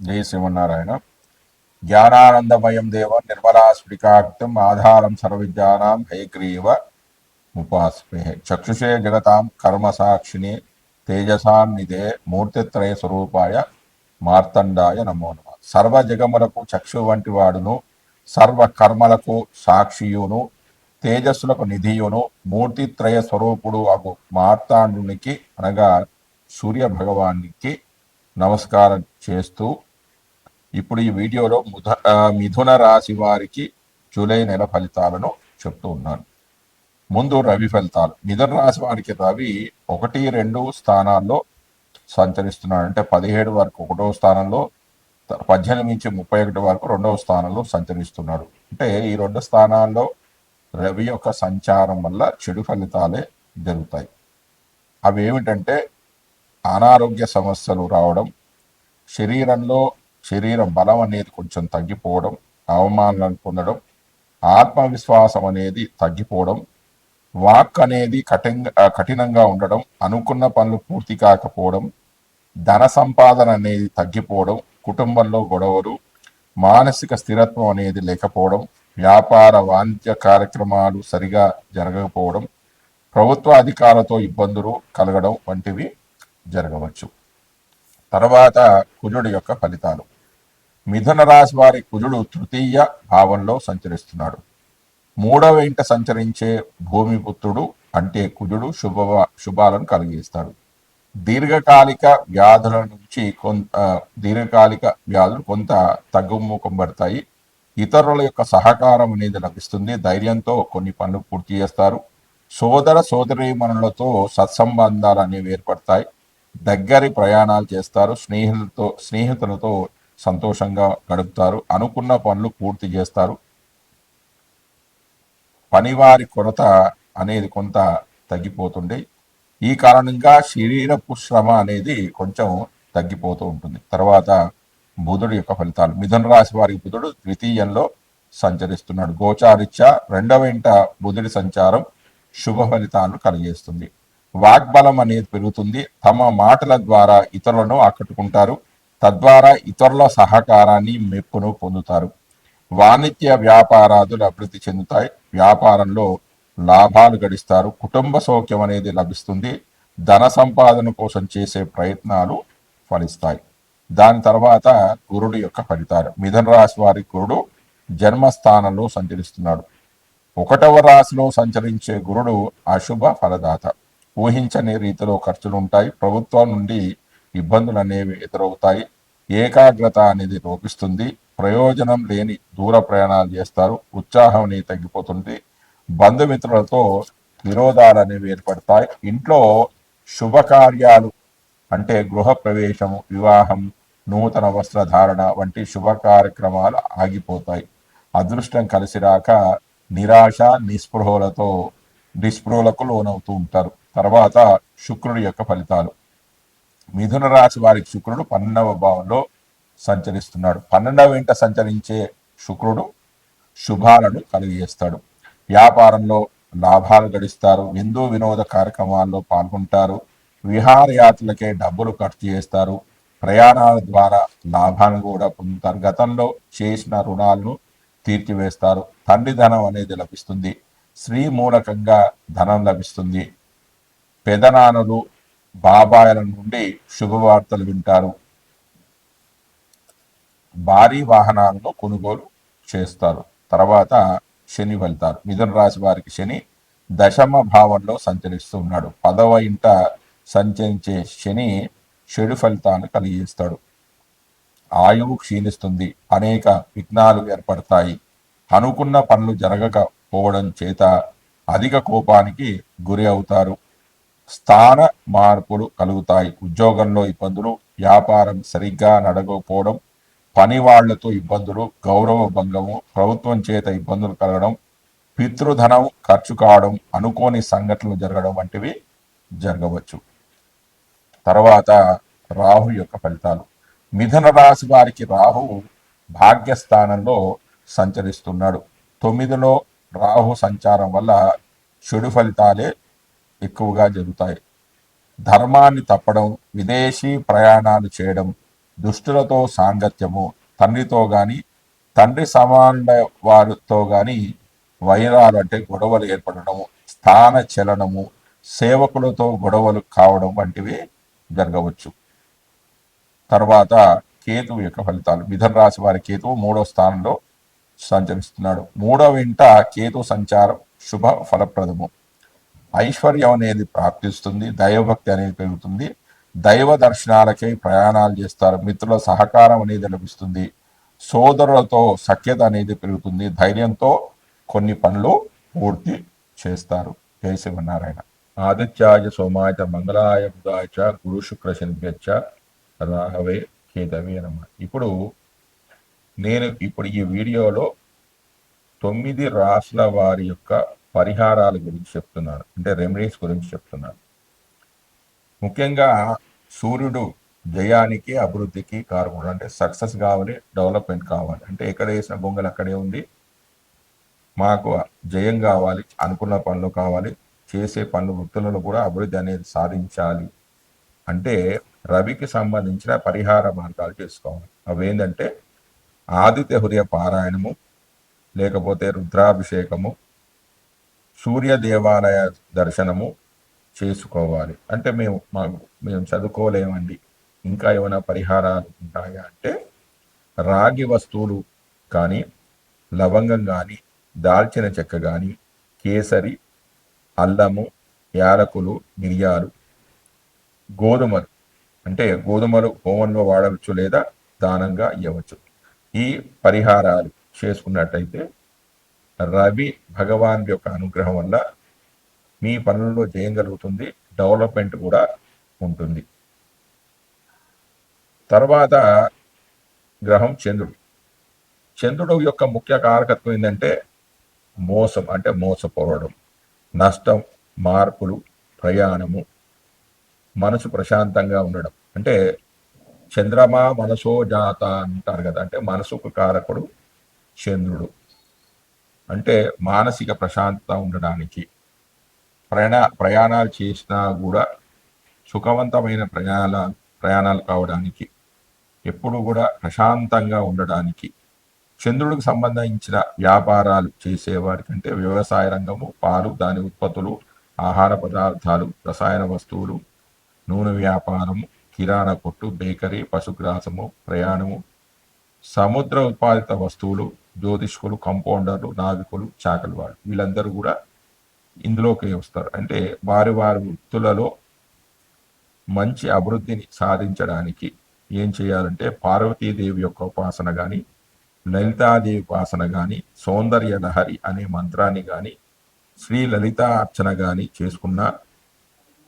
జై శ్రీమన్నారాయణ. జ్ఞానానందమయం దేవ నిర్మలా స్ఫటికాక్తం ఆధారం సర్వవిద్యానాం హయగ్రీవ ముపాస్మహే. చక్షుషే జగతాం కర్మ సాక్షిణే తేజసాం నిదే మూర్తిత్రయ స్వరూపాయ మార్తండాయ నమో నమ. సర్వ జగములకు చక్షు వంటి వాడును, సర్వ కర్మలకు సాక్షియును, తేజస్సులకు నిధియును, మూర్తిత్రయ స్వరూపుడు అగు మార్తాండునికి అనగా సూర్య భగవానికి నమస్కారం చేస్తూ ఇప్పుడు ఈ వీడియోలో మిథున రాశి వారికి జూలై నెల ఫలితాలను చెప్తూ ఉన్నాను. ముందు రవి ఫలితాలు. మిథున రాశి వారికి రవి 1-2 స్థానాల్లో సంచరిస్తున్నాడు. అంటే 17 వరకు 1వ స్థానంలో, 18 నుంచి 31 వరకు 2వ స్థానంలో సంచరిస్తున్నాడు. అంటే ఈ 2 స్థానాల్లో రవి యొక్క సంచారం వల్ల చెడు ఫలితాలే జరుగుతాయి. అవి ఏమిటంటే అనారోగ్య సమస్యలు రావడం, శరీర బలం అనేది కొంచెం తగ్గిపోవడం, అవమానాలను పొందడం, ఆత్మవిశ్వాసం అనేది తగ్గిపోవడం, వాక్ అనేది కఠినంగా ఉండడం, అనుకున్న పనులు పూర్తి కాకపోవడం, ధన సంపాదన అనేది తగ్గిపోవడం, కుటుంబంలో గొడవలు, మానసిక స్థిరత్వం అనేది లేకపోవడం, వ్యాపార వాణిజ్య కార్యక్రమాలు సరిగా జరగకపోవడం, ప్రభుత్వ అధికారులతో ఇబ్బందులు కలగడం వంటివి జరగవచ్చు. తర్వాత కుజుడి యొక్క ఫలితాలు. మిథున రాశి వారి కుజుడు తృతీయ భావంలో సంచరిస్తున్నాడు. 3వ ఇంట సంచరించే భూమిపుత్రుడు అంటే కుజుడు శుభాలను కలిగిస్తాడు. దీర్ఘకాలిక వ్యాధులు కొంత తగ్గుముఖం పడతాయి. ఇతరుల యొక్క సహకారం అనేది లభిస్తుంది. ధైర్యంతో కొన్ని పనులు పూర్తి చేస్తారు. సోదర సోదరీమణులతో సత్సంబంధాలు అనేవి ఏర్పడతాయి. దగ్గరి ప్రయాణాలు చేస్తారు. స్నేహితులతో సంతోషంగా గడుపుతారు. అనుకున్న పనులు పూర్తి చేస్తారు. పనివారి కొరత అనేది కొంత తగ్గిపోతుంది. ఈ కారణంగా శరీరపు శ్రమ అనేది కొంచెం తగ్గిపోతూ ఉంటుంది. తర్వాత బుధుడు యొక్క ఫలితాలు. మిథున రాశి వారికి బుధుడు ద్వితీయంలో సంచరిస్తున్నాడు. గోచారిత్య 2వ ఇంట బుధుడి సంచారం శుభ ఫలితాలను కలిగేస్తుంది. వాగ్బలం అనేది పెరుగుతుంది. తమ మాటల ద్వారా ఇతరులను ఆకట్టుకుంటారు. తద్వారా ఇతరుల సహకారాన్ని మెప్పును పొందుతారు. వాణిజ్య వ్యాపారాదులు అభివృద్ధి చెందుతాయి. వ్యాపారంలో లాభాలు గడిస్తారు. కుటుంబ సౌఖ్యం అనేది లభిస్తుంది. ధన సంపాదన కోసం చేసే ప్రయత్నాలు ఫలిస్తాయి. దాని తర్వాత గురుడు యొక్క ఫలితాలు. మిథున రాశి వారి గురుడు జన్మస్థానంలో సంచరిస్తున్నాడు. 1వ రాశిలో సంచరించే గురుడు అశుభ ఫలదాత. ఊహించని రీతిలో ఖర్చులు ఉంటాయి. ప్రభుత్వం నుండి ఇబ్బందులు అనేవి ఎదురవుతాయి. ఏకాగ్రత అనేది లోపిస్తుంది. ప్రయోజనం లేని దూర ప్రయాణాలు చేస్తారు. ఉత్సాహం అనేది తగ్గిపోతుంది. బంధుమిత్రులతో విరోధాలు అనేవి ఏర్పడతాయి. ఇంట్లో శుభకార్యాలు అంటే గృహ ప్రవేశము, వివాహం, నూతన వస్త్రధారణ వంటి శుభ కార్యక్రమాలు ఆగిపోతాయి. అదృష్టం కలిసి రాక నిరాశ నిస్పృహలకు లోనవుతూ ఉంటారు. తర్వాత శుక్రుడి యొక్క ఫలితాలు. మిథున రాశి వారికి శుక్రుడు 12వ భావంలో సంచరిస్తున్నాడు. 12వ ఇంట సంచరించే శుక్రుడు శుభాలను కలిగజేస్తాడు. వ్యాపారంలో లాభాలు గడిస్తారు. విందు వినోద కార్యక్రమాల్లో పాల్గొంటారు. విహారయాత్రలకే డబ్బులు ఖర్చు చేస్తారు. ప్రయాణాల ద్వారా లాభాలను కూడా పొందుతారు. గతంలో చేసిన రుణాలను తీర్చివేస్తారు. తండ్రి ధనం అనేది లభిస్తుంది. స్త్రీ మూలకంగా ధనం లభిస్తుంది. పెదనాన్నలు, బాబాయిల నుండి శుభవార్తలు వింటారు. భారీ వాహనాలను కొనుగోలు చేస్తారు. తర్వాత శని ఫలితాలు. మిథున రాశి వారికి శని 10వ భావంలో సంచరిస్తూ ఉన్నాడు. 10వ ఇంట సంచరించే శని చెడు ఫలితాలను కలిగిస్తాడు. ఆయువు క్షీణిస్తుంది. అనేక విఘ్నాలు ఏర్పడతాయి. అనుకున్న పనులు జరగకపోవడం చేత అధిక కోపానికి గురి అవుతారు. స్థాన మార్పులు కలుగుతాయి. ఉద్యోగంలో ఇబ్బందులు, వ్యాపారం సరిగ్గా నడవకపోవడం, పని వాళ్లతో ఇబ్బందులు, గౌరవ భంగము, ప్రభుత్వం చేత ఇబ్బందులు కలగడం, పితృధనం ఖర్చు కావడం, అనుకోని సంఘటనలు జరగడం వంటివి జరగవచ్చు. తర్వాత రాహు యొక్క ఫలితాలు. మిథున రాశి వారికి రాహు భాగ్యస్థానంలో సంచరిస్తున్నాడు. 9లో రాహు సంచారం వల్ల చెడు ఫలితాలే ఎక్కువగా జరుగుతాయి. ధర్మాన్ని తప్పడం, విదేశీ ప్రయాణాలు చేయడం, దుష్టులతో సాంగత్యము, తండ్రితో గాని తండ్రి సమాన వారితో గాని వైరాలు అంటే గొడవలు ఏర్పడము, స్థాన చలనము, సేవకులతో గొడవలు కావడం వంటివి జరగవచ్చు. తర్వాత కేతువు యొక్క ఫలితాలు. మిథున రాశి వారి కేతువు 3వ స్థానంలో సంచరిస్తున్నాడు. 3వ ఇంట కేతు సంచారం శుభ ఫలప్రదము. ఐశ్వర్యం అనేది ప్రాప్తిస్తుంది, దైవభక్తి అనేది పెరుగుతుంది, దైవ దర్శనాలకై ప్రయాణాలు చేస్తారు, మిత్రుల సహకారం అనేది లభిస్తుంది, సోదరులతో సఖ్యత అనేది పెరుగుతుంది, ధైర్యంతో కొన్ని పనులు పూర్తి చేస్తారు. జై శ్రీమన్నారాయణ. ఆదిత్యాయ సోమాయ మంగళాయ బుధాయ చ గురు శుక్ర శనిభ్యచ్చ రాహవే కేతవే నమః. ఇప్పుడు ఈ వీడియోలో 9 రాశుల వారి యొక్క పరిహారాల గురించి చెప్తున్నాను, అంటే రెమెడీస్ గురించి చెప్తున్నాను. ముఖ్యంగా సూర్యుడు జయానికి అభివృద్ధికి కారకుడు, అంటే సక్సెస్ కావాలి, డెవలప్మెంట్ కావాలి, అంటే ఎక్కడ వేసిన గొంగలు అక్కడే ఉంది. మాకు జయం కావాలి, అనుకున్న పనులు కావాలి, చేసే పనులు వృత్తులలో కూడా అభివృద్ధి అనేది సాధించాలి అంటే రవికి సంబంధించిన పరిహార మార్గాలు చేసుకోవాలి. అవి ఏంటంటే ఆదిత్య హృదయ పారాయణము, లేకపోతే రుద్రాభిషేకము, సూర్య దేవాలయ దర్శనము చేసుకోవాలి. అంటే మేము చదువుకోలేమండి, ఇంకా ఏమైనా పరిహారాలు ఉంటాయా అంటే రాగి వస్తువులు కానీ, లవంగం కానీ, దాల్చిన చెక్క కానీ, కేసరి, అల్లము, యాలకులు, మిరియాలు, గోధుమలు, అంటే గోధుమలు హోమంలో వాడవచ్చు లేదా దానంగా ఇవ్వవచ్చు. ఈ పరిహారాలు చేసుకున్నట్టయితే రవి భగవాన్ యొక్క అనుగ్రహం వల్ల మీ పనుల్లో జయం కలుగుతుంది, డెవలప్మెంట్ కూడా ఉంటుంది. తర్వాత గ్రహం చంద్రుడు. చంద్రుడు యొక్క ముఖ్య కారకత్వం ఏంటంటే మోసం, అంటే మోసపోవడం, నష్టం, మార్పులు, ప్రయాణము, మనసు ప్రశాంతంగా ఉండడం. అంటే చంద్రమా మనసో జాత అంటారు కదా, అంటే మనసుకు కారకుడు చంద్రుడు. అంటే మానసిక ప్రశాంతత ఉండడానికి, ప్రయాణాలు చేసినా కూడా సుఖవంతమైన ప్రయాణాలు కావడానికి, ఎప్పుడు కూడా ప్రశాంతంగా ఉండడానికి, చంద్రుడికి సంబంధించిన వ్యాపారాలు చేసేవారి కంటే వ్యవసాయ రంగము, పాలు, దాని ఉత్పత్తులు, ఆహార పదార్థాలు, రసాయన వస్తువులు, నూనె వ్యాపారము, కిరాణా కొట్టు, బేకరీ, పశుగ్రాసము, ప్రయాణము, సముద్ర ఉత్పాదిత వస్తువులు, జ్యోతిష్కులు, కంపౌండర్లు, నావికులు, చాకలి వాళ్ళు, వీళ్ళందరూ కూడా ఇందులోకి వస్తారు. అంటే వారి వృత్తులలో మంచి అభివృద్ధిని సాధించడానికి ఏం చేయాలంటే పార్వతీదేవి యొక్క ఉపాసన కానీ, లలితాదేవి ఉపాసన కానీ, సౌందర్య లహరి అనే మంత్రాన్ని కానీ, శ్రీ లలితా అర్చన కానీ చేసుకున్న,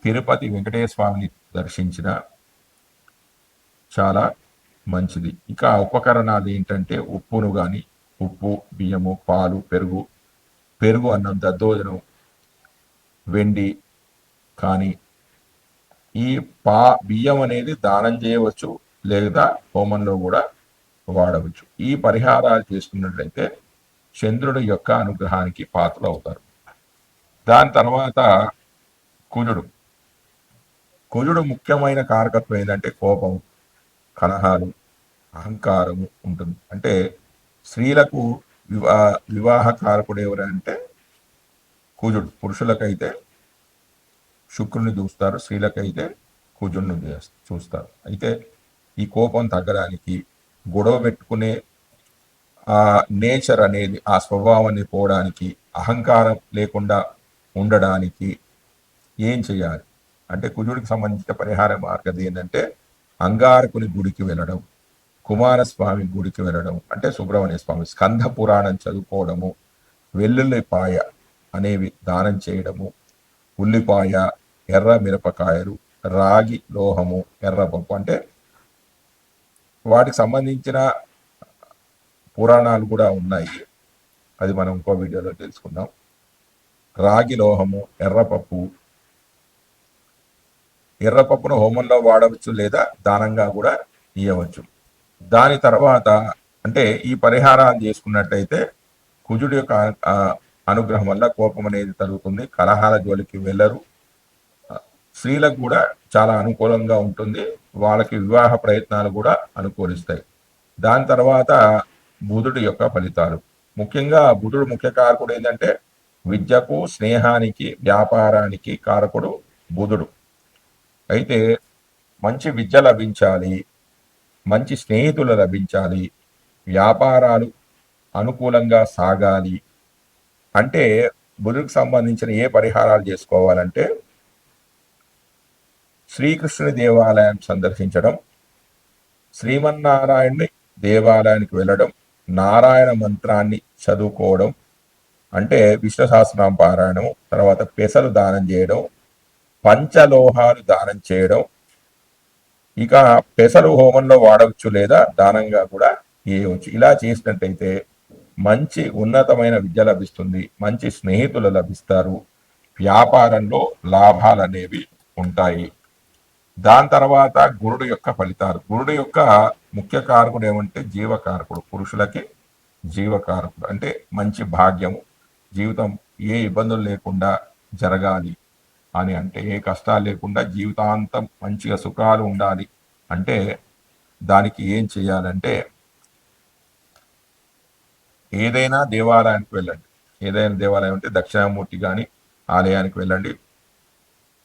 తిరుపతి వెంకటేశ్వర స్వామిని దర్శించిన చాలా మంచిది. ఇక ఉపకరణాలు ఏంటంటే ఉప్పును కానీ, ఉప్పు, బియ్యము, పాలు, పెరుగు అన్నం, దద్దోజనం, వెండి కానీ, ఈ బియ్యం అనేది దానం చేయవచ్చు లేదా హోమంలో కూడా వాడవచ్చు. ఈ పరిహారాలు చేసుకున్నట్లయితే చంద్రుడి యొక్క అనుగ్రహానికి పాత్రలు అవుతారు. దాని తర్వాత కుజుడు ముఖ్యమైన కారకత్వం ఏంటంటే కోపం, కలహాలు, అహంకారము ఉంటుంది. అంటే స్త్రీలకు వివాహ కారకుడు ఎవరంటే కుజుడు. పురుషులకైతే శుక్రుని చూస్తారు, స్త్రీలకైతే కుజుడిని చూస్తారు. అయితే ఈ కోపం తగ్గడానికి, గొడవ పెట్టుకునే ఆ నేచర్ అనేది, ఆ స్వభావాన్ని పోవడానికి, అహంకారం లేకుండా ఉండడానికి ఏం చేయాలి అంటే కుజుడికి సంబంధించిన పరిహార మార్గం ఏంటంటే అంగారకుని గుడికి వెళ్ళడం, కుమారస్వామి గుడికి వెళ్ళడం, అంటే సుబ్రహ్మణ్య స్వామి, స్కంద పురాణం చదువుకోవడము, వెల్లుల్లిపాయ అనేవి దానం చేయడము, ఉల్లిపాయ, ఎర్ర మిరపకాయలు, రాగి లోహము, ఎర్రపప్పు, అంటే వాటికి సంబంధించిన పురాణాలు కూడా ఉన్నాయి, అది మనం ఇంకో వీడియోలో తెలుసుకుందాం. రాగి లోహము, ఎర్రపప్పును హోమంలో వాడవచ్చు లేదా దానంగా కూడా ఇవ్వవచ్చు. దాని తర్వాత అంటే ఈ పరిహారాలు చేసుకున్నట్టయితే కుజుడి యొక్క అనుగ్రహం వల్ల కోపం అనేది తరుగుతుంది, కలహాల జోలికి వెళ్ళరు, స్త్రీలకు కూడా చాలా అనుకూలంగా ఉంటుంది. వాళ్ళకి వివాహ ప్రయత్నాలు కూడా అనుకూలిస్తాయి. దాని తర్వాత బుధుడి యొక్క ఫలితాలు. ముఖ్యంగా బుధుడు ముఖ్య కారకుడు ఏంటంటే విద్యకు, స్నేహానికి, వ్యాపారానికి కారకుడు బుధుడు. అయితే మంచి విద్య లభించాలి, మంచి స్నేహితులు లభించాలి, వ్యాపారాలు అనుకూలంగా సాగాలి అంటే బుధుడికి సంబంధించిన ఏ పరిహారాలు చేసుకోవాలంటే శ్రీకృష్ణుని దేవాలయం సందర్శించడం, శ్రీమన్నారాయణుని దేవాలయానికి వెళ్ళడం, నారాయణ మంత్రాన్ని చదువుకోవడం అంటే విష్ణు సహస్రనామ పారాయణం, తర్వాత పెసలు దానం చేయడం, పంచలోహాలు దానం చేయడం. ఇక పెసలు హోమంలో వాడవచ్చు లేదా దానంగా కూడా చేయవచ్చు. ఇలా చేసినట్టయితే మంచి ఉన్నతమైన విద్య లభిస్తుంది, మంచి స్నేహితులు లభిస్తారు, వ్యాపారంలో లాభాలు అనేవి ఉంటాయి. దాని తర్వాత గురుడు యొక్క ఫలితాలు. గురుడు యొక్క ముఖ్య కారకుడు ఏమంటే జీవకారకుడు. పురుషులకి జీవకారకుడు అంటే మంచి భాగ్యము, జీవితం ఏ ఇబ్బందులు లేకుండా జరగాలి అని అంటే ఏ కష్టాలు లేకుండా జీవితాంతం మంచిగా సుఖాలు ఉండాలి అంటే దానికి ఏం చేయాలంటే ఏదైనా దేవాలయానికి వెళ్ళండి. ఏదైనా దేవాలయం అంటే దక్షిణామూర్తి కానీ ఆలయానికి వెళ్ళండి,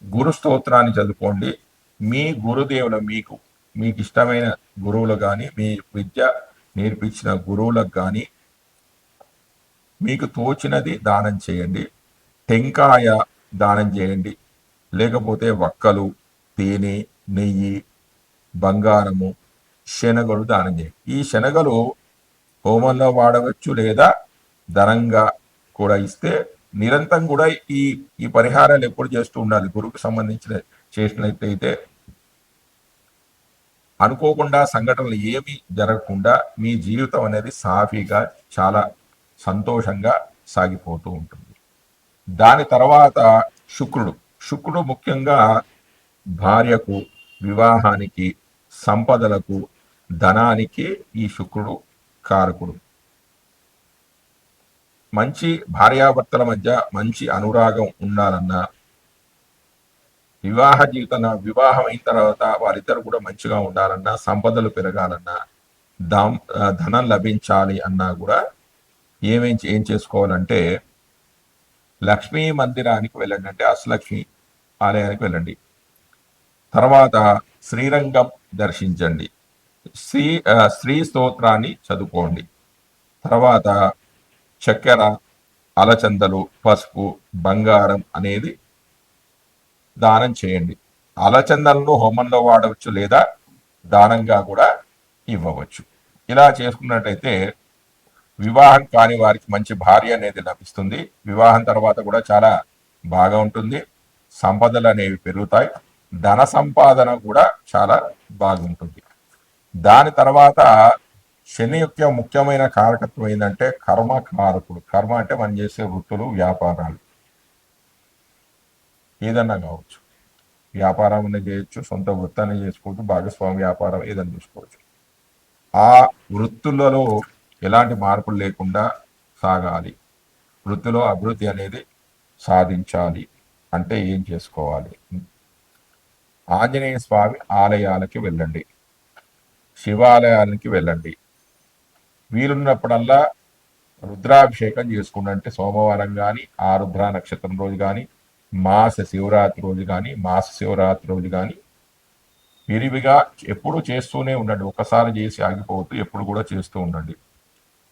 గురు స్తోత్రాన్ని చదువుకోండి. మీ గురుదేవులు మీకు ఇష్టమైన గురువులు కానీ మీ విద్య నేర్పించిన గురువులకు కానీ మీకు తోచినది దానం చేయండి. టెంకాయ దానం చేయండి, లేకపోతే వక్కలు, తేనె, నెయ్యి, బంగారము, శనగలు దానం చేయండి. ఈ శనగలు హోమంలో వాడవచ్చు లేదా ధనంగా కూడా ఇస్తే నిరంతరం కూడా ఈ ఈ పరిహారాలు ఎప్పుడు చేస్తూ ఉండాలి. గురువుకు సంబంధించిన చేసినట్లయితే అనుకోకుండా సంఘటనలు ఏమీ జరగకుండా మీ జీవితం అనేది సాఫీగా చాలా సంతోషంగా సాగిపోతూ ఉంటుంది. దాని తర్వాత శుక్రుడు ముఖ్యంగా భార్యకు, వివాహానికి, సంపదలకు, ధనానికి ఈ శుక్రుడు కారకుడు. మంచి భార్యాభర్తల మధ్య మంచి అనురాగం ఉండాలన్నా, వివాహం అయిన తర్వాత వారిద్దరు కూడా మంచిగా ఉండాలన్నా, సంపదలు పెరగాలన్నా, ధనం లభించాలి అన్నా కూడా ఏం చేసుకోవాలంటే లక్ష్మీ మందిరానికి వెళ్ళండి, అంటే అష్టలక్ష్మి ఆలయానికి వెళ్ళండి. తర్వాత శ్రీరంగం దర్శించండి, శ్రీ స్తోత్రాన్ని చదువుకోండి. తర్వాత చక్కెర, అలచందలు, పసుపు, బంగారం అనేది దానం చేయండి. అలచందలను హోమంలో వాడవచ్చు లేదా దానంగా కూడా ఇవ్వవచ్చు. ఇలా చేసుకున్నట్టయితే వివాహం కాని వారికి మంచి భార్య అనేది లభిస్తుంది. వివాహం తర్వాత కూడా చాలా బాగా ఉంటుంది, సంపదలు అనేవి పెరుగుతాయి, ధన సంపాదన కూడా చాలా బాగుంటుంది. దాని తర్వాత శని యొక్క ముఖ్యమైన కారకత్వం ఏంటంటే కర్మకారకుడు. కర్మ అంటే మనం చేసే వృత్తులు, వ్యాపారాలు ఏదన్నా కావచ్చు. వ్యాపారం అనేది చేయొచ్చు, సొంత వృత్తాన్ని చేసుకోవచ్చు, భాగస్వామి వ్యాపారం ఏదైనా చేసుకోవచ్చు. ఆ వృత్తులలో ఎలాంటి మార్పులు లేకుండా సాగాలి, వృత్తిలో అభివృద్ధి అనేది సాధించాలి అంటే ఏం చేసుకోవాలి? ఆంజనేయ స్వామి ఆలయాలకి వెళ్ళండి, శివాలయాలకి వెళ్ళండి. వీలున్నప్పుడల్లా రుద్రాభిషేకం చేసుకోండి. అంటే సోమవారం కానీ, ఆరుద్ర నక్షత్రం రోజు కానీ, మాస శివరాత్రి రోజు కానీ, విరివిగా ఎప్పుడు చేస్తూనే ఉండండి. ఒకసారి చేసి ఆగిపోతూ ఎప్పుడు కూడా చేస్తూ ఉండండి.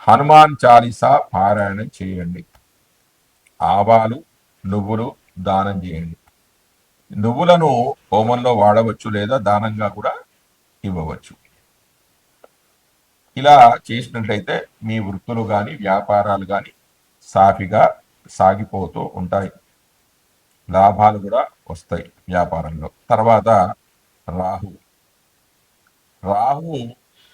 హనుమాన్ చాలీసా పారాయణం చేయండి. ఆవాలు, నువ్వులు దానం చేయండి. నువ్వులను హోమంలో వాడవచ్చు లేదా దానంగా కూడా ఇవ్వవచ్చు. ఇలా చేసినట్లయితే మీ వృత్తులు కానీ, వ్యాపారాలు కానీ సాఫీగా సాగిపోతూ ఉంటాయి, లాభాలు కూడా వస్తాయి వ్యాపారంలో. తర్వాత రాహు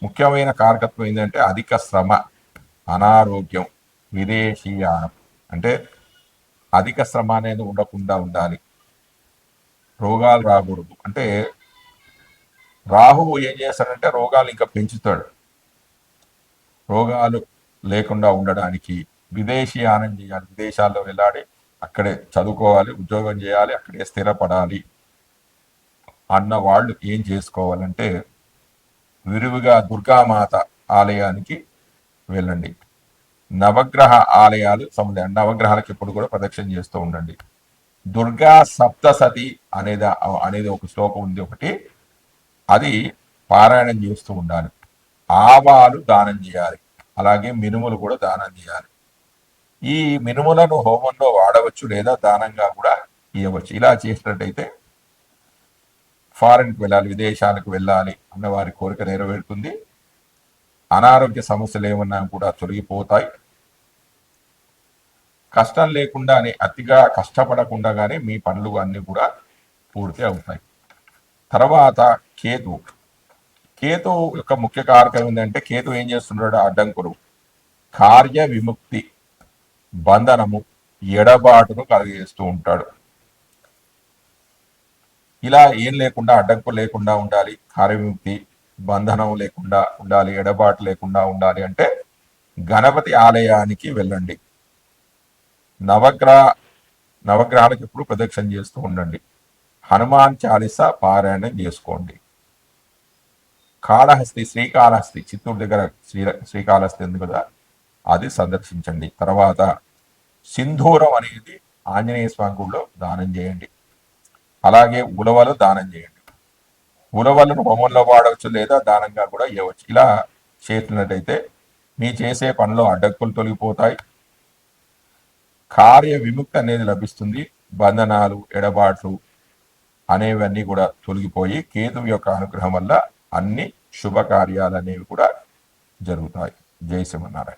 ముఖ్యమైన కారకత్వం ఏంటంటే అధిక శ్రమ, అనారోగ్యం, విదేశీయానం. అంటే అధిక శ్రమ అనేది ఉండకుండా ఉండాలి, రోగాలు రాకూడదు. అంటే రాహువు ఏం చేస్తాడంటే రోగాలు ఇంకా పెంచుతాడు. రోగాలు లేకుండా ఉండడానికి విదేశీయానం చేయాలి, విదేశాల్లో వెళ్ళాలి, అక్కడే చదువుకోవాలి, ఉద్యోగం చేయాలి, అక్కడే స్థిరపడాలి అన్న వాళ్ళు ఏం చేసుకోవాలంటే విరివిగా దుర్గామాత ఆలయానికి వెళ్ళండి. నవగ్రహ ఆలయాలు నవగ్రహాలకు ఎప్పుడు కూడా ప్రదక్షిణ చేస్తూ ఉండండి. దుర్గా సప్తసతి అనేది ఒక శ్లోకం ఉంది ఒకటి, అది పారాయణం చేస్తూ ఉండాలి. ఆవాలు దానం చేయాలి, అలాగే మినుములు కూడా దానం చేయాలి. ఈ మినుములను హోమంలో వాడవచ్చు లేదా దానంగా కూడా ఇవ్వచ్చు. ఇలా చేసినట్టయితే ఫారెన్కి వెళ్ళాలి, విదేశాలకు వెళ్ళాలి అన్న వారి కోరిక నెరవేరుతుంది. అనారోగ్య సమస్యలు ఏమన్నా కూడా తొలగిపోతాయి. కష్టం లేకుండానే, అతిగా కష్టపడకుండానే మీ పనులు అన్నీ కూడా పూర్తి అవుతాయి. తర్వాత కేతు యొక్క ముఖ్య కారకం ఏంటంటే, కేతు ఏం చేస్తున్నాడు? అడ్డంకులు, కార్య విముక్తి, బంధనము, ఎడబాటును కలిగజేస్తూ ఉంటాడు. ఇలా ఏం లేకుండా, అడ్డంకులు లేకుండా ఉండాలి, కార్యవిముక్తి, బంధనం లేకుండా ఉండాలి, ఎడబాటు లేకుండా ఉండాలి అంటే గణపతి ఆలయానికి వెళ్ళండి. నవగ్రహాలకు ఎప్పుడు ప్రదక్షిణ చేస్తూ ఉండండి. హనుమాన్ చాలీసా పారాయణం చేసుకోండి. శ్రీకాళహస్తి చిత్తూరు దగ్గర శ్రీకాళహస్తి ఉంది కదా, అది సందర్శించండి. తర్వాత సింధూరం అనేది ఆంజనేయ స్వామి గుడిలో దానం చేయండి. అలాగే ఉలవలు దానం చేయండి. ఉలవలను హోమంలో వాడవచ్చు లేదా దానంగా కూడా ఇవ్వచ్చు. ఇలా చేసినట్టయితే మీ చేసే పనిలో అడ్డంకులు తొలగిపోతాయి, కార్య విముక్తి అనేది లభిస్తుంది, బంధనాలు, ఎడబాట్లు అనేవన్నీ కూడా తొలగిపోయి కేతువు యొక్క అనుగ్రహం వల్ల అన్ని శుభకార్యాలు అనేవి కూడా జరుగుతాయి. జై శ్రీమన్నారాయణ.